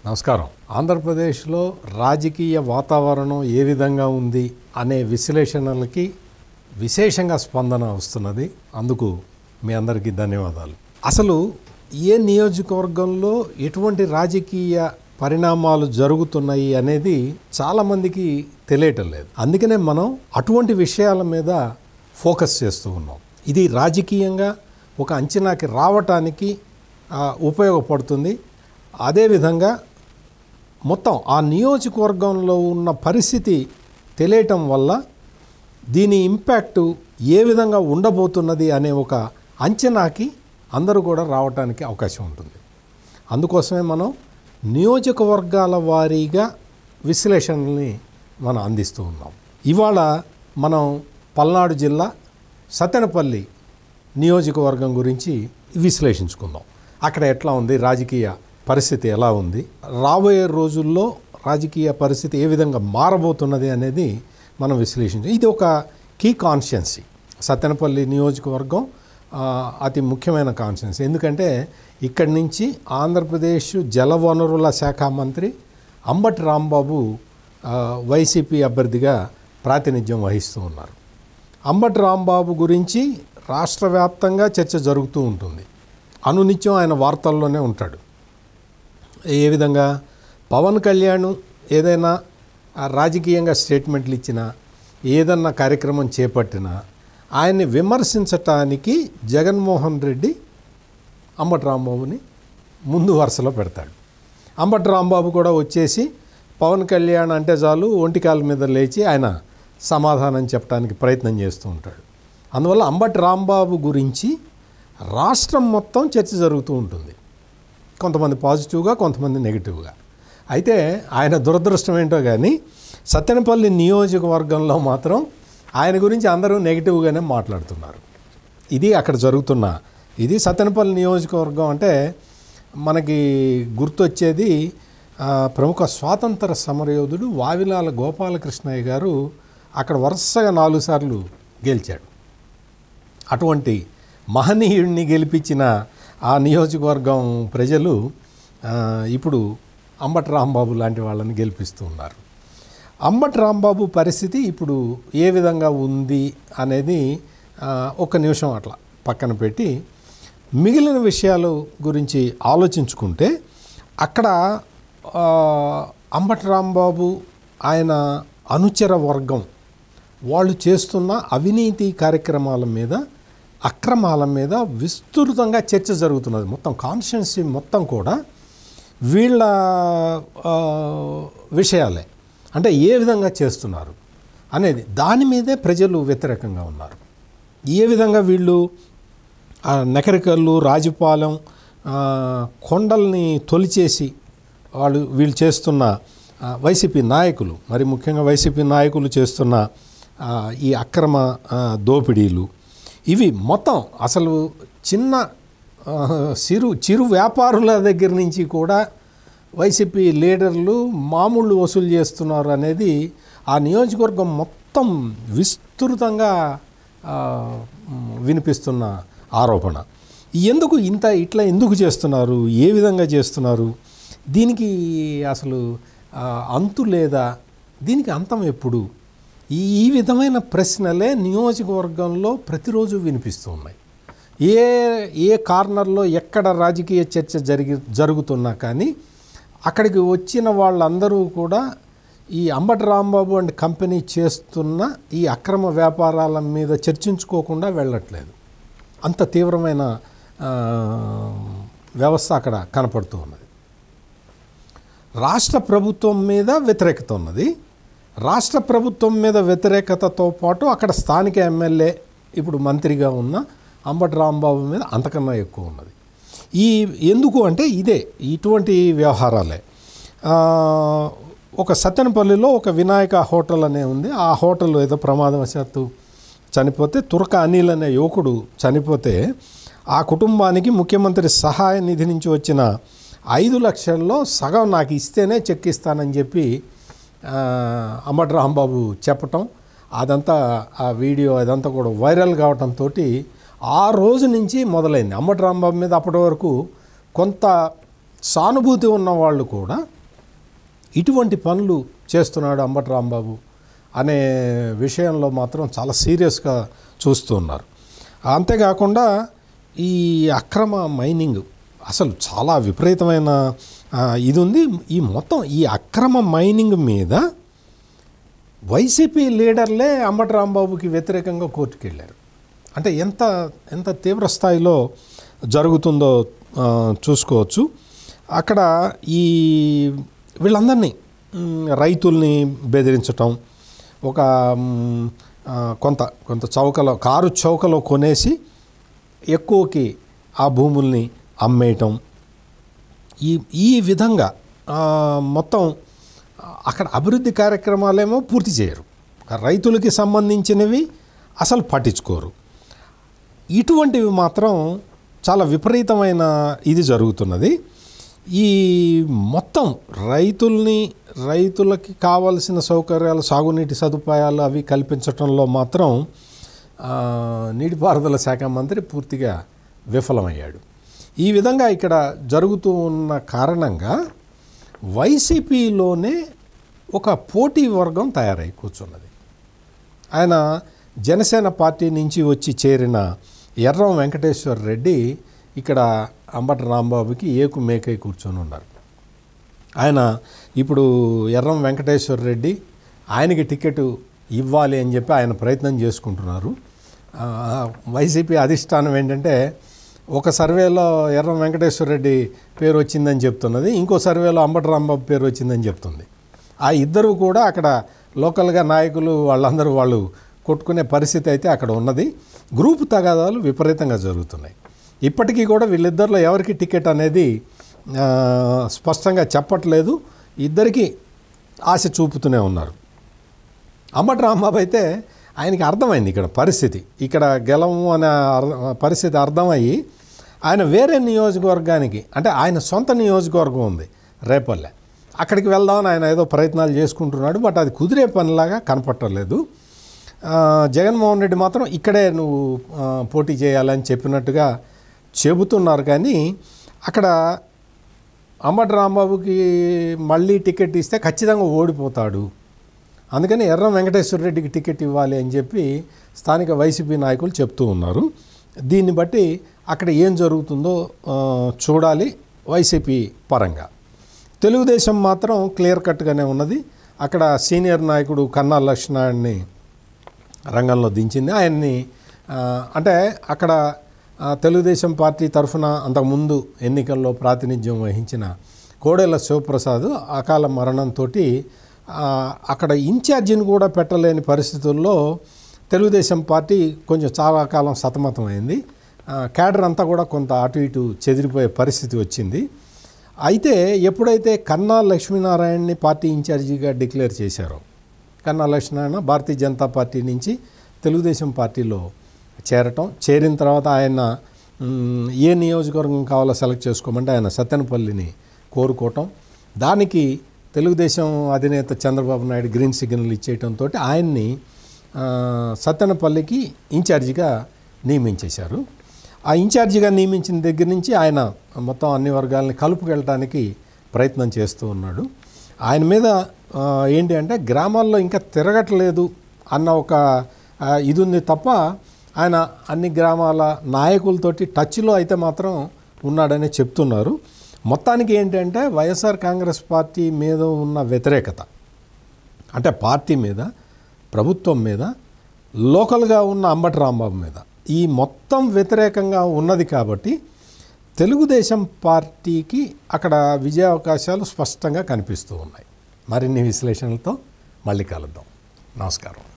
నమస్కారం. ఆంధ్రప్రదేశ్లో రాజకీయ వాతావరణం ఏ విధంగా ఉంది అనే విశ్లేషణలకి విశేషంగా స్పందన వస్తున్నది. అందుకు మీ అందరికీ ధన్యవాదాలు. అసలు ఏ నియోజకవర్గంలో ఎటువంటి రాజకీయ పరిణామాలు జరుగుతున్నాయి అనేది చాలామందికి తెలియటం లేదు. అందుకనే మనం అటువంటి విషయాల మీద ఫోకస్ చేస్తూ ఉన్నాం. ఇది రాజకీయంగా ఒక అంచనాకి రావటానికి ఉపయోగపడుతుంది. అదేవిధంగా మొత్తం ఆ నియోజకవర్గంలో ఉన్న పరిస్థితి తెలియటం వల్ల దీని ఇంపాక్ట్ ఏ విధంగా ఉండబోతున్నది అనే ఒక అంచనాకి అందరూ కూడా రావడానికి అవకాశం ఉంటుంది. అందుకోసమే మనం నియోజకవర్గాల వారీగా విశ్లేషణల్ని మనం అందిస్తూ ఉన్నాం. ఇవాళ మనం పల్నాడు జిల్లా సత్తెనపల్లి నియోజకవర్గం గురించి విశ్లేషించుకుందాం. అక్కడ ఎట్లా ఉంది, రాజకీయ పరిస్థితి ఎలా ఉంది, రాబోయే రోజుల్లో రాజకీయ పరిస్థితి ఏ విధంగా మారబోతున్నది అనేది మనం విశ్లేషించాం. ఇది ఒక కీ కాన్స్టిట్యున్సీ. సత్తెనపల్లి నియోజకవర్గం అతి ముఖ్యమైన కాన్స్టిట్యున్సీ. ఎందుకంటే ఇక్కడి నుంచి ఆంధ్రప్రదేశ్ జలవనరుల శాఖ మంత్రి అంబటి రాంబాబు వైసీపీ అభ్యర్థిగా ప్రాతినిధ్యం వహిస్తూ ఉన్నారు. అంబటి రాంబాబు గురించి రాష్ట్ర వ్యాప్తంగా చర్చ జరుగుతూ ఉంటుంది. అనునిత్యం ఆయన వార్తల్లోనే ఉంటాడు. ఏ విధంగా పవన్ కళ్యాణ్ ఏదైనా రాజకీయంగా స్టేట్మెంట్లు ఇచ్చినా, ఏదన్నా కార్యక్రమం చేపట్టినా ఆయన్ని విమర్శించటానికి జగన్మోహన్ రెడ్డి అంబటి రాంబాబుని ముందు వరుసలో పెడతాడు. అంబటి రాంబాబు కూడా వచ్చేసి పవన్ కళ్యాణ్ అంటే చాలు ఒంటికాల మీద లేచి ఆయన సమాధానం చెప్పడానికి ప్రయత్నం చేస్తూ ఉంటాడు. అందువల్ల అంబటి రాంబాబు గురించి రాష్ట్రం మొత్తం చర్చ జరుగుతూ ఉంటుంది. కొంతమంది పాజిటివ్గా, కొంతమంది నెగిటివ్గా. అయితే ఆయన దురదృష్టం ఏంటో కానీ సత్తెనపల్లి నియోజకవర్గంలో మాత్రం ఆయన గురించి అందరూ నెగిటివ్గానే మాట్లాడుతున్నారు. ఇది అక్కడ జరుగుతున్న ఇది. సత్తెనపల్లి నియోజకవర్గం అంటే మనకి గుర్తొచ్చేది ప్రముఖ స్వాతంత్ర సమరయోధుడు వావిలాల గోపాలకృష్ణయ్య గారు అక్కడ వరుసగా 4 సార్లు గెలిచాడు. అటువంటి మహనీయుడిని గెలిపించిన ఆ నియోజకవర్గం ప్రజలు ఇప్పుడు అంబటి రాంబాబు లాంటి వాళ్ళని గెలిపిస్తూ ఉన్నారు. అంబటి రాంబాబు పరిస్థితి ఇప్పుడు ఏ విధంగా ఉంది అనేది ఒక నిమిషం అట్లా పక్కన పెట్టి మిగిలిన విషయాల గురించి ఆలోచించుకుంటే అక్కడ అంబటి రాంబాబు ఆయన అనుచర వర్గం వాళ్ళు చేస్తున్న అవినీతి కార్యక్రమాల మీద, అక్రమాల మీద విస్తృతంగా చర్చ జరుగుతున్నది. మొత్తం కాన్స్టిట్యున్సీ మొత్తం కూడా వీళ్ళ విషయాలే. అంటే ఏ విధంగా చేస్తున్నారు అనేది దాని మీదే ప్రజలు వ్యతిరేకంగా ఉన్నారు. ఏ విధంగా వీళ్ళు నెకరికల్లు, రాజుపాలెం కొండల్ని తొలిచేసి వీళ్ళు చేస్తున్న వైసీపీ నాయకులు, మరి ముఖ్యంగా వైసీపీ నాయకులు చేస్తున్న ఈ అక్రమ దోపిడీలు ఇవి మొత్తం అసలు చిన్న చిరు వ్యాపారుల దగ్గర నుంచి కూడా వైసీపీ లీడర్లు మామూలు వసూలు చేస్తున్నారు అనేది ఆ నియోజకవర్గం మొత్తం విస్తృతంగా వినిపిస్తున్న ఆరోపణ. ఎందుకు ఇట్లా ఎందుకు చేస్తున్నారు, ఏ విధంగా చేస్తున్నారు, దీనికి అసలు అంతు లేదా, దీనికి అంతం ఎప్పుడు, ఈ విధమైన ప్రశ్నలే నియోజకవర్గంలో ప్రతిరోజు వినిపిస్తూ ఉన్నాయి. ఏ కార్నర్లో ఎక్కడ రాజకీయ చర్చ జరుగుతున్నా కానీ అక్కడికి వచ్చిన వాళ్ళందరూ కూడా ఈ అంబటి రాంబాబు అండ్ కంపెనీ చేస్తున్న ఈ అక్రమ వ్యాపారాల మీద చర్చించుకోకుండా వెళ్ళట్లేదు. అంత తీవ్రమైన వ్యవస్థ అక్కడ కనపడుతూ ఉన్నది. రాష్ట్ర ప్రభుత్వం మీద వ్యతిరేకత ఉన్నది. రాష్ట్ర ప్రభుత్వం మీద వ్యతిరేకతతో పాటు అక్కడ స్థానిక ఎమ్మెల్యే ఇప్పుడు మంత్రిగా ఉన్న అంబటి రాంబాబు మీద అంతకన్నా ఎక్కువ ఉన్నది. ఎందుకు అంటే ఇటువంటి వ్యవహారాలే. ఒక సత్తెనపల్లిలో ఒక వినాయక హోటల్ అనే ఉంది. ఆ హోటల్ ఏదో ప్రమాదవశాత్తు చనిపోతే, తురక అనిల్ అనే యువకుడు చనిపోతే ఆ కుటుంబానికి ముఖ్యమంత్రి సహాయ నిధి నుంచి వచ్చిన 5 లక్షల్లో సగం నాకు ఇస్తేనే చెక్ ఇస్తానని చెప్పి అంబటి రాంబాబు చెప్పటం, అదంతా ఆ వీడియో అదంతా కూడా వైరల్ కావటంతో ఆ రోజు నుంచి మొదలైంది. అంబటి రాంబాబు మీద అప్పటి వరకు కొంత సానుభూతి ఉన్న వాళ్ళు కూడా ఇటువంటి పనులు చేస్తున్నాడు అంబటి రాంబాబు అనే విషయంలో మాత్రం చాలా సీరియస్గా చూస్తున్నారు. అంతేకాకుండా ఈ అక్రమ మైనింగ్ అసలు చాలా విపరీతమైన ఇది ఉంది. ఈ మొత్తం ఈ అక్రమ మైనింగ్ మీద వైసీపీ లీడర్లే అంబటి రాంబాబుకి వ్యతిరేకంగా కోర్టుకు వెళ్ళారు. అంటే ఎంత తీవ్ర స్థాయిలో జరుగుతుందో చూసుకోవచ్చు. అక్కడ ఈ వీళ్ళందరినీ రైతుల్ని బెదిరించటం, ఒక కొంత కారు చౌకలో కొనేసి ఎక్కువకి ఆ భూముల్ని అమ్మేయటం, ఈ విధంగా మొత్తం అక్కడ అభివృద్ధి కార్యక్రమాలేమో పూర్తి చేయరు, రైతులకి సంబంధించినవి అసలు పట్టించుకోరు. ఇటువంటివి మాత్రం చాలా విపరీతమైన ఇది జరుగుతున్నది. ఈ మొత్తం రైతులకి కావాల్సిన సౌకర్యాలు, సాగునీటి సదుపాయాలు అవి కల్పించడంలో మాత్రం నీటిపారుదల శాఖ మంత్రి పూర్తిగా విఫలమయ్యాడు. ఈ విధంగా ఇక్కడ జరుగుతూ ఉన్న కారణంగా వైసీపీలోనే ఒక పోటీ వర్గం తయారై కూర్చున్నది. ఆయన జనసేన పార్టీ నుంచి వచ్చి చేరిన ఎర్రం వెంకటేశ్వర రెడ్డి ఇక్కడ అంబటి రాంబాబుకి ఏకు మేకై కూర్చొని ఉన్నారు. ఆయన ఇప్పుడు ఎర్రం వెంకటేశ్వర రెడ్డి ఆయనకి టికెట్ ఇవ్వాలి అని చెప్పి ఆయన ప్రయత్నం చేసుకుంటున్నారు. వైసీపీ అధిష్టానం ఏంటంటే ఒక సర్వేలో ఎర్రం వెంకటేశ్వర రెడ్డి పేరు వచ్చిందని చెప్తున్నది, ఇంకో సర్వేలో అంబటి రాంబాబు పేరు వచ్చిందని చెప్తుంది. ఆ ఇద్దరు కూడా అక్కడ లోకల్గా నాయకులు వాళ్ళు కొట్టుకునే పరిస్థితి అయితే అక్కడ ఉన్నది. గ్రూపు తగాదాలు విపరీతంగా జరుగుతున్నాయి. ఇప్పటికీ కూడా వీళ్ళిద్దరిలో ఎవరికి టికెట్ అనేది స్పష్టంగా చెప్పట్లేదు. ఇద్దరికి ఆశ చూపుతూనే ఉన్నారు. అంబటి రాంబాబు అయితే ఆయనకి అర్థమైంది ఇక్కడ పరిస్థితి, ఇక్కడ గెలము అనే పరిస్థితి అర్థమయ్యి ఆయన వేరే నియోజకవర్గానికి, అంటే ఆయన సొంత నియోజకవర్గం ఉంది రేపల్లె, అక్కడికి వెళ్దామని ఆయన ఏదో ప్రయత్నాలు చేసుకుంటున్నాడు. బట్ అది కుదిరే పనిలాగా కనపట్టలేదు. జగన్మోహన్ రెడ్డి మాత్రం ఇక్కడే నువ్వు పోటీ చేయాలని చెప్పినట్టుగా చెబుతున్నారు. కానీ అక్కడ అంబటి రాంబాబుకి మళ్ళీ టికెట్ ఇస్తే ఖచ్చితంగా ఓడిపోతాడు, అందుకని ఎర్రం వెంకటేశ్వర రెడ్డికి టికెట్ ఇవ్వాలి అని చెప్పి స్థానిక వైసీపీ నాయకులు చెప్తూ ఉన్నారు. దీన్ని బట్టి అక్కడ ఏం జరుగుతుందో చూడాలి వైసీపీ పరంగా. తెలుగుదేశం మాత్రం క్లియర్ కట్గానే ఉన్నది. అక్కడ సీనియర్ నాయకుడు కన్నా లక్ష్మణాన్ని రంగంలో దించింది. ఆయన్ని అంటే అక్కడ తెలుగుదేశం పార్టీ తరఫున అంతకుముందు ఎన్నికల్లో ప్రాతినిధ్యం వహించిన కోడెల శివప్రసాద్ అకాల మరణంతో అక్కడ ఇన్ఛార్జిని కూడా పెట్టలేని పరిస్థితుల్లో తెలుగుదేశం పార్టీ కొంచెం చాలా కాలం సతమతమైంది. క్యాడర్ అంతా కూడా కొంత అటు ఇటు చెదిరిపోయే పరిస్థితి వచ్చింది. అయితే ఎప్పుడైతే కన్నా లక్ష్మీనారాయణని పార్టీ ఇన్ఛార్జిగా డిక్లేర్ చేశారో, కన్నా లక్ష్మీనారాయణ భారతీయ జనతా పార్టీ నుంచి తెలుగుదేశం పార్టీలో చేరిన తర్వాత ఆయన ఏ నియోజకవర్గం కావాలో సెలెక్ట్ చేసుకోమంటే ఆయన సత్తెనపల్లిని కోరుకోవటం, దానికి తెలుగుదేశం అధినేత చంద్రబాబు నాయుడు గ్రీన్ సిగ్నల్ ఇచ్చేయటంతో ఆయన్ని సత్తెనపల్లికి ఇన్ఛార్జిగా నియమించేశారు. ఆ ఇన్ఛార్జిగా నియమించిన దగ్గర నుంచి ఆయన మొత్తం అన్ని వర్గాలని కలుపుకెళ్ళటానికి ప్రయత్నం చేస్తూ ఉన్నాడు. ఆయన మీద ఏంటి అంటే గ్రామాల్లో ఇంకా తిరగట్లేదు అన్న ఒక ఇది ఉంది తప్ప ఆయన అన్ని గ్రామాల నాయకులతోటి టచ్లో అయితే మాత్రం ఉన్నాడని చెప్తున్నారు. మొత్తానికి ఏంటంటే వైఎస్ఆర్ కాంగ్రెస్ పార్టీ మీద ఉన్న వ్యతిరేకత, అంటే పార్టీ మీద, ప్రభుత్వం మీద, లోకల్గా ఉన్న అంబటి రాంబాబు మీద ఈ మొత్తం వ్యతిరేకంగా ఉన్నది కాబట్టి తెలుగుదేశం పార్టీకి అక్కడ విజయావకాశాలు స్పష్టంగా కనిపిస్తూ ఉన్నాయి. మరిన్ని విశ్లేషణలతో మళ్ళీ కలుద్దాం. నమస్కారం.